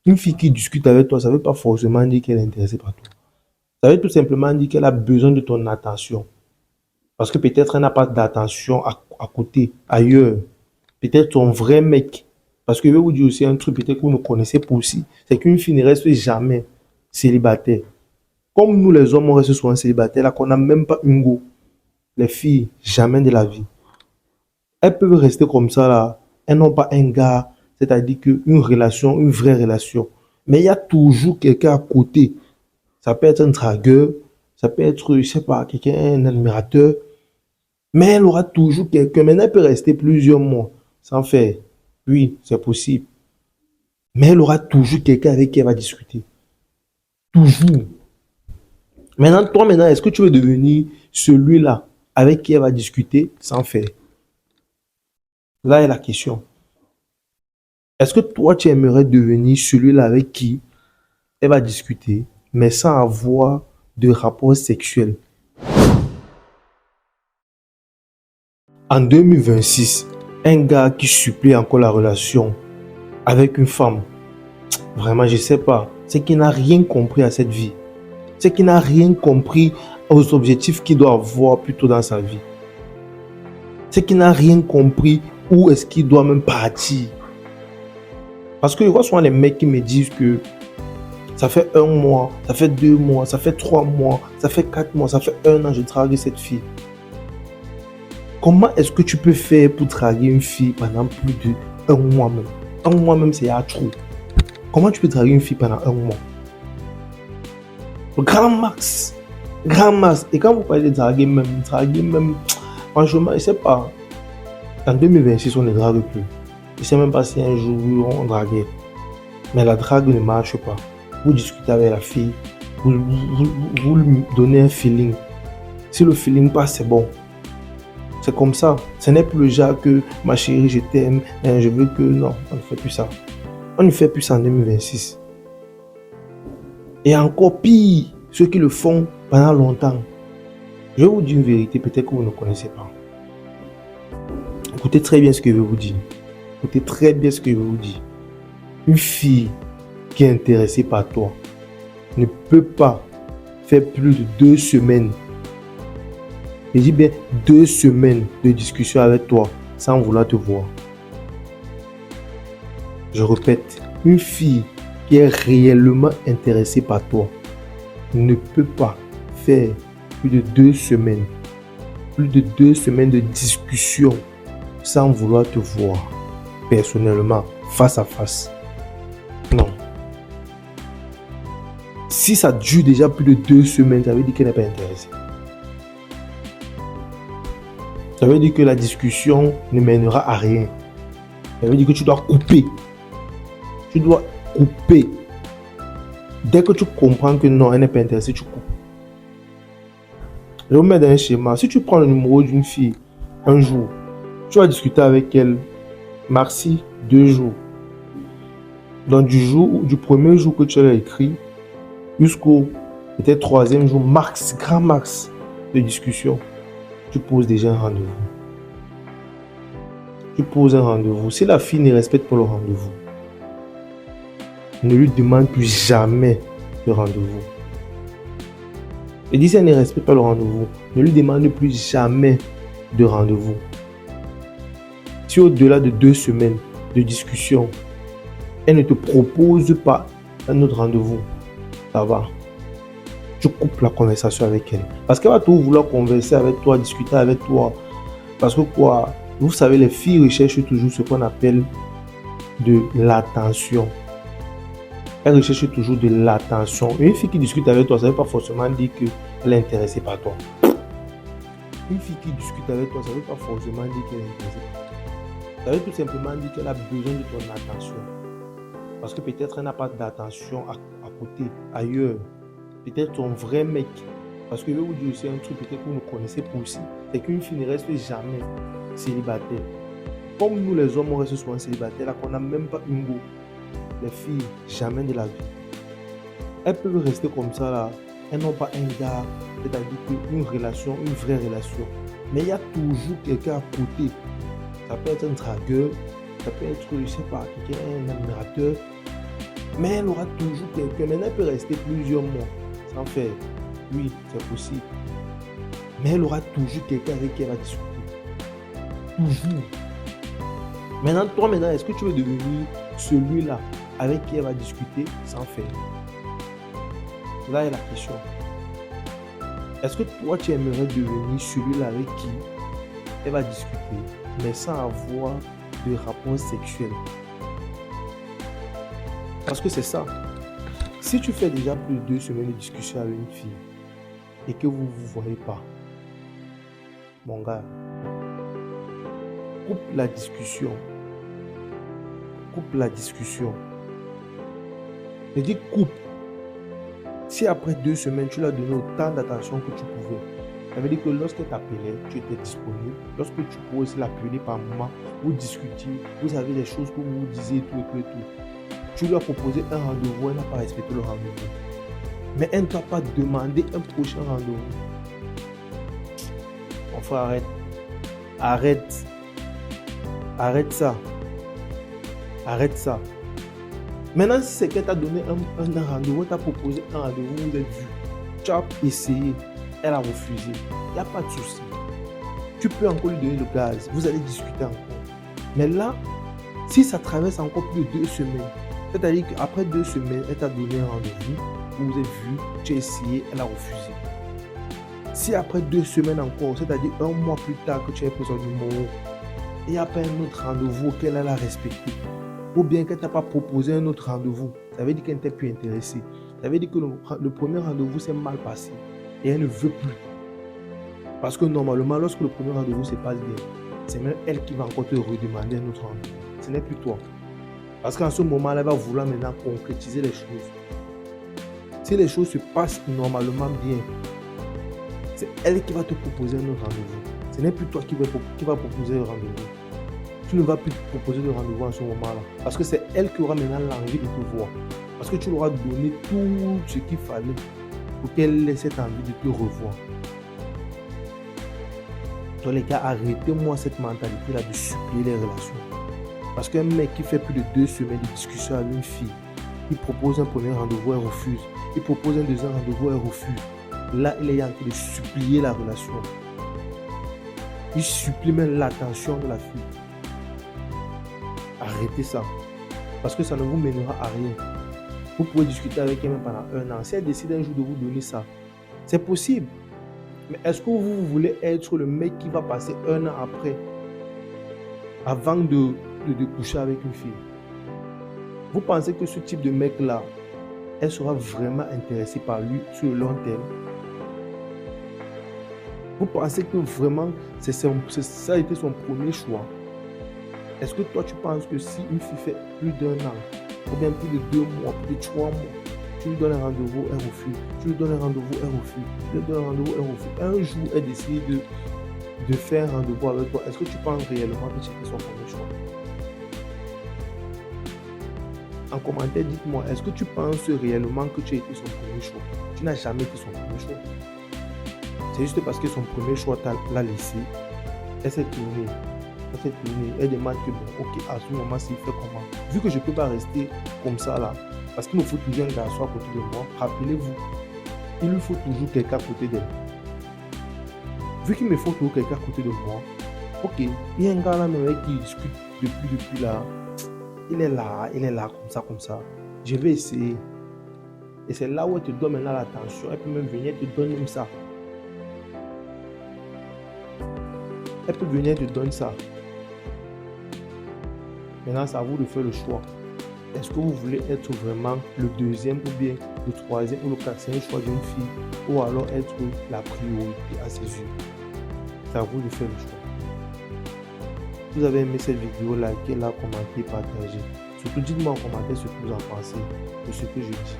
Une fille qui discute avec toi, ça ne veut pas forcément dire qu'elle est intéressée par toi. Ça veut tout simplement dire qu'elle a besoin de ton attention. Parce que peut-être elle n'a pas d'attention à côté, ailleurs. Peut-être ton vrai mec. Parce que je vais vous dire aussi un truc, peut-être que vous ne connaissez pas aussi. C'est qu'une fille ne reste jamais célibataire. Comme nous les hommes, on reste souvent célibataires, là qu'on n'a même pas une go. Les filles, jamais de la vie. Elles peuvent rester comme ça là. Elles n'ont pas un gars, c'est-à-dire qu'une relation, une vraie relation. Mais il y a toujours quelqu'un à côté. Ça peut être un dragueur, ça peut être, je sais pas, quelqu'un, un admirateur. Mais elle aura toujours quelqu'un. Maintenant, elle peut rester plusieurs mois sans faire. Oui, c'est possible. Mais elle aura toujours quelqu'un avec qui elle va discuter. Toujours. Maintenant, toi, maintenant, est-ce que tu veux devenir celui-là avec qui elle va discuter sans faire? Là est la question. Est-ce que toi, tu aimerais devenir celui-là avec qui elle va discuter, mais sans avoir de rapport sexuel? En 2026, un gars qui supplie encore la relation avec une femme, vraiment, je sais pas, c'est qu'il n'a rien compris à cette vie. C'est qu'il n'a rien compris aux objectifs qu'il doit avoir plutôt dans sa vie. C'est qu'il n'a rien compris où est-ce qu'il doit même partir. Parce que je vois souvent les mecs qui me disent que ça fait 1 mois, ça fait 2 mois, ça fait 3 mois, ça fait 4 mois, ça fait 1 an, je drague cette fille. Comment est-ce que tu peux faire pour draguer une fille pendant plus de 1 mois même? 1 mois même, c'est à trop. Comment tu peux draguer une fille pendant 1 mois? Grand max. Grand max. Et quand vous parlez de draguer même, franchement, je sais pas. En 2026, on ne drague plus. Je sais même pas si un jour on draguait. Mais la drague ne marche pas. Vous discutez avec la fille, vous lui donnez un feeling. Si le feeling passe, c'est bon. C'est comme ça. Ce n'est plus le genre que ma chérie, je t'aime, je veux que. Non, on ne fait plus ça. On ne fait plus ça en 2026. Et encore pire, ceux qui le font pendant longtemps. Je vais vous dire une vérité, peut-être que vous ne connaissez pas. Écoutez très bien ce que je vais vous dire. Écoutez très bien ce que je vais vous dire. Une fille qui est intéressée par toi ne peut pas faire plus de 2 semaines. Je dis bien 2 semaines de discussion avec toi sans vouloir te voir. Je répète, une fille qui est réellement intéressée par toi ne peut pas faire plus de 2 semaines. Plus de 2 semaines de discussion sans vouloir te voir personnellement, face à face. Non. Si ça dure déjà plus de 2 semaines, ça veut dire qu'elle n'est pas intéressée. Ça veut dire que la discussion ne mènera à rien. Ça veut dire que tu dois couper. Tu dois couper. Dès que tu comprends que non, elle n'est pas intéressée, tu coupes. Je vais vous mettre dans un schéma. Si tu prends le numéro d'une fille un jour, tu vas discuter avec elle, maxi 2 jours. Donc du premier jour que tu l'as écrit jusqu'au peut-être 3e jour, max, grand max de discussion, tu poses déjà un rendez-vous. Tu poses un rendez-vous. Si la fille ne respecte pas le rendez-vous, ne lui demande plus jamais de rendez-vous. Et si elle ne respecte pas le rendez-vous, ne lui demande plus jamais de rendez-vous. Si au-delà de 2 semaines de discussion, elle ne te propose pas un autre rendez-vous, ça va. Tu coupes la conversation avec elle. Parce qu'elle va toujours vouloir converser avec toi, discuter avec toi. Parce que quoi, vous savez, les filles recherchent toujours ce qu'on appelle de l'attention. Elles recherchent toujours de l'attention. Une fille qui discute avec toi, ça ne veut pas forcément dire qu'elle est intéressée par toi. Une fille qui discute avec toi, ça ne veut pas forcément dire qu'elle est intéressée par toi. Ça veut tout simplement dire qu'elle a besoin de ton attention. Parce que peut-être elle n'a pas d'attention à côté, ailleurs. Peut-être ton vrai mec. Parce que je vais vous dire aussi un truc, peut-être que vous ne connaissez pas aussi. C'est qu'une fille ne reste jamais célibataire. Comme nous les hommes, on reste souvent célibataires, là qu'on n'a même pas une go. Les filles, jamais de la vie. Elles peuvent rester comme ça là. Elles n'ont pas un gars, c'est-à-dire une relation, une vraie relation. Mais il y a toujours quelqu'un à côté. Ça peut être un dragueur, ça peut être, je sais pas, quelqu'un, un admirateur. Mais elle aura toujours quelqu'un. Maintenant, elle peut rester plusieurs mois sans faire. Oui, c'est possible. Mais elle aura toujours quelqu'un avec qui elle va discuter. Toujours. Maintenant, toi, est-ce que tu veux devenir celui-là avec qui elle va discuter sans faire? Là est la question. Est-ce que toi, tu aimerais devenir celui-là avec qui elle va discuter, mais sans avoir de rapport sexuel? Parce que c'est ça. Si tu fais déjà plus de 2 semaines de discussion avec une fille et que vous ne vous voyez pas, mon gars, coupe la discussion. Coupe la discussion. Je dis coupe. Si après 2 semaines, tu lui as donné autant d'attention que tu pouvais, ça veut dire que lorsqu'elle t'appelait, tu étais disponible. Lorsque tu pouvais aussi l'appeler par moment, vous discutiez, vous avez des choses que vous vous disiez, tout. Tu lui as proposé un rendez-vous, elle n'a pas respecté le rendez-vous. Mais elle ne t'a pas demandé un prochain rendez-vous. Mon frère, arrête. Arrête ça. Arrête ça. Maintenant, si c'est qu'elle t'a donné un rendez-vous, elle t'a proposé un rendez-vous, vous êtes vu. Tu as essayé, elle a refusé. Il n'y a pas de souci. Tu peux encore lui donner le gaz. Vous allez discuter encore. Mais là, si ça traverse encore plus de 2 semaines, c'est-à-dire qu'après 2 semaines, elle t'a donné un rendez-vous, vous avez vu, tu as essayé, elle a refusé. Si après 2 semaines encore, c'est-à-dire 1 mois plus tard que tu as pris son numéro, il n'y a pas un autre rendez-vous qu'elle a respecté, ou bien qu'elle ne t'a pas proposé un autre rendez-vous, ça veut dire qu'elle n'était plus intéressée. Ça veut dire que le premier rendez-vous s'est mal passé et elle ne veut plus. Parce que normalement, lorsque le premier rendez-vous se passe bien, c'est même elle qui va encore te redemander un autre rendez-vous. Ce n'est plus toi. Parce qu'en ce moment, elle va vouloir maintenant concrétiser les choses. Si les choses se passent normalement bien, c'est elle qui va te proposer un autre rendez-vous. Ce n'est plus toi qui va proposer le rendez-vous. Tu ne vas plus proposer de rendez-vous en ce moment-là. Parce que c'est elle qui aura maintenant l'envie de te voir. Parce que tu lui auras donné tout ce qu'il fallait pour qu'elle ait cette envie de te revoir. Donc les gars, arrêtez-moi cette mentalité-là de supplier les relations. Parce qu'un mec qui fait plus de 2 semaines de discussion avec une fille, il propose un premier rendez-vous, elle refuse. Il propose un deuxième rendez-vous, elle refuse. Là, il est en train de supplier la relation. Il supplie même l'attention de la fille. Arrêtez ça. Parce que ça ne vous mènera à rien. Vous pouvez discuter avec elle même pendant 1 an. Si elle décide un jour de vous donner ça, c'est possible. Mais est-ce que vous voulez être le mec qui va passer 1 an après, avant de coucher avec une fille? Vous pensez que ce type de mec-là, elle sera vraiment intéressée par lui sur le long terme? Vous pensez que vraiment ça a été son premier choix? Est-ce que toi tu penses que si une fille fait plus d'1 an, ou bien plus de 2 mois, plus de 3 mois, tu lui donnes un rendez-vous, elle refuse. Tu lui donnes un rendez-vous, elle refuse. Tu lui donnes un rendez-vous, elle refuse. Un jour, elle décide de faire un rendez-vous avec toi. Est-ce que tu penses réellement que c'était son premier choix? En commentaire, dites-moi, est-ce que tu penses réellement que tu as été son premier choix? Tu n'as jamais été son premier choix. C'est juste parce que son premier choix l'a laissé. Elle s'est tournée. Elle demande que bon, ok, à ce moment, s'il fait comment? Vu que je ne peux pas rester comme ça là, parce qu'il me faut toujours un garçon à côté de moi, rappelez-vous, il lui faut toujours quelqu'un à côté d'elle. Vu qu'il me faut toujours quelqu'un à côté de moi, ok, il y a un gars là même avec qui il discute depuis là, il est là, comme ça. Je vais essayer. Et c'est là où elle te donne maintenant l'attention. Elle peut même venir te donner même ça. Elle peut venir te donner ça. Maintenant, c'est à vous de faire le choix. Est-ce que vous voulez être vraiment le deuxième ou bien le troisième ou le quatrième choix d'une fille, ou alors être la priorité à ses yeux? C'est à vous de faire le choix. Si vous avez aimé cette vidéo, likez-la, commentez, partagez. Surtout, dites-moi en commentaire ce que vous en pensez de ce que je dis.